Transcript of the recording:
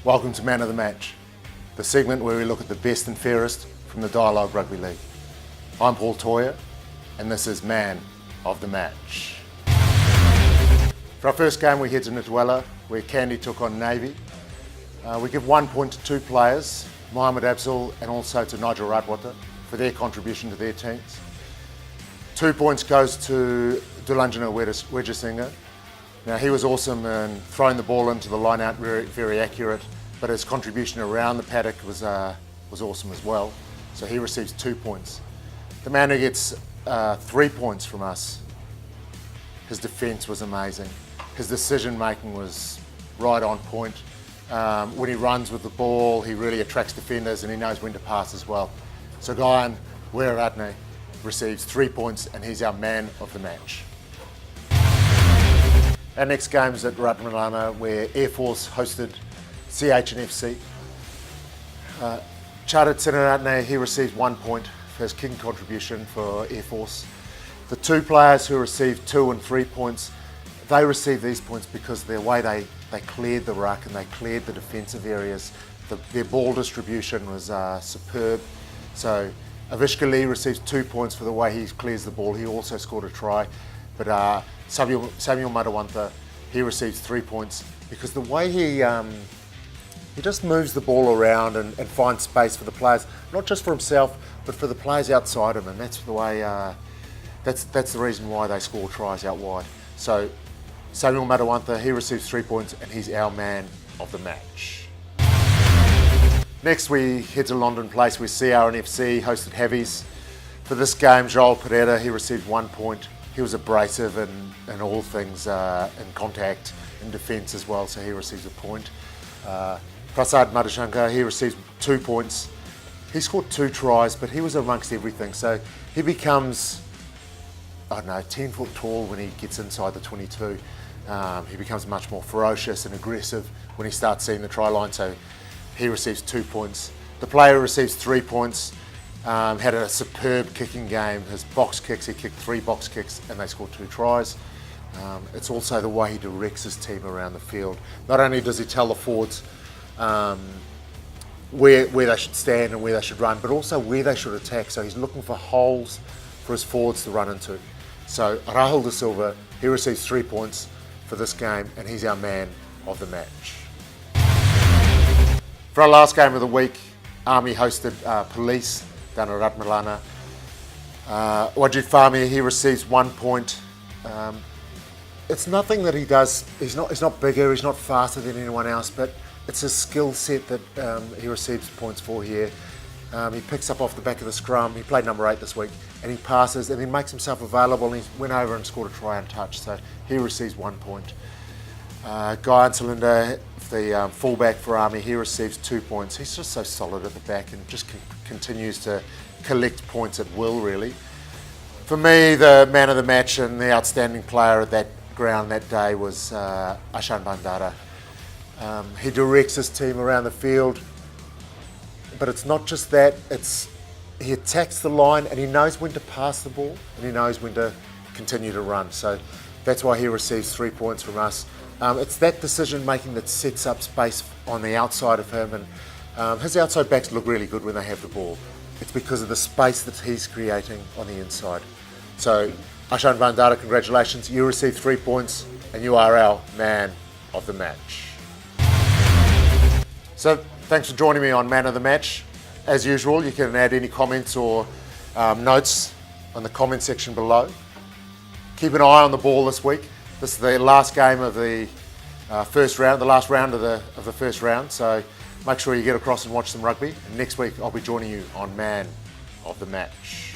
Welcome to Man of the Match, the segment where we look at the best and fairest from the Dialogue Rugby League. I'm Paul Toyer, and this is Man of the Match. For our first game, we head to Nituela, where Kandy took on Navy. We give 1 point to two players, Mohamed Absul and also to Nigel Weeraratne, for their contribution to their teams. 2 points goes to Dulanjana Weeraratne. Now, he was awesome in throwing the ball into the line out, very accurate, but his contribution around the paddock was awesome as well. So he receives 2 points. The man who gets 3 points from us, his defence was amazing. His decision making was right on point. When he runs with the ball, he really attracts defenders and he knows when to pass as well. So Guyan Weeraratne receives 3 points and he's our man of the match. Our next game is at Weeraratne, where Air Force hosted CHNFC. Chartered Weeraratne, he receives 1 point for his kicking contribution for Air Force. The two players who received 2 and 3 points, they received these points because of the way they cleared the ruck and they cleared the defensive areas. Their ball distribution was superb. So Avishka Lee receives 2 points for the way he clears the ball. He also scored a try. But Samuel Madawantha, he receives 3 points because the way he just moves the ball around and finds space for the players, not just for himself, but for the players outside him, and that's the way. That's the reason why they score tries out wide. So Samuel Madawantha, he receives 3 points, and he's our man of the match. Next, we head to London Place, where CRNFC hosted Heavies. For this game, Joel Pereira, he received 1 point. He was abrasive in all things, in contact, in defence as well, so he receives a point. Prasad Madhushankar, he receives 2 points. He scored 2 tries, but he was amongst everything, so he becomes, 10 foot tall when he gets inside the 22. He becomes much more ferocious and aggressive when he starts seeing the try line, so he receives 2 points. The player receives 3 points. Had a superb kicking game. His box kicks, he kicked 3 box kicks and they scored 2 tries. It's also the way he directs his team around the field. Not only does he tell the forwards where they should stand and where they should run, but also where they should attack. So he's looking for holes for his forwards to run into. So Rahul De Silva, he receives 3 points for this game and he's our man of the match. For our last game of the week, Army hosted Police down at Weeraratne. Wajid Fahmy, he receives 1 point. It's nothing that he does. He's not bigger, he's not faster than anyone else, but it's his skill set that he receives points for here. He picks up off the back of the scrum. He played number 8 this week, and he passes and he makes himself available, and he went over and scored a try untouched, so he receives 1 point. Guy Ansalinda, the fullback for Army, he receives 2 points. He's just so solid at the back and just continues to collect points at will, really. For me, the man of the match and the outstanding player at that ground that day was Ashan Bandara. He directs his team around the field, but it's not just that, he attacks the line and he knows when to pass the ball and he knows when to continue to run. So that's why he receives 3 points from us. It's that decision making that sets up space on the outside of him, and his outside backs look really good when they have the ball. It's because of the space that he's creating on the inside. So Ashan Bandara, congratulations, you receive 3 points and you are our man of the match. So thanks for joining me on Man of the Match. As usual, you can add any comments or notes on the comment section below. Keep an eye on the ball this week. This is the last game of the first round, the last round of the first round. So make sure you get across and watch some rugby. And next week I'll be joining you on Man of the Match.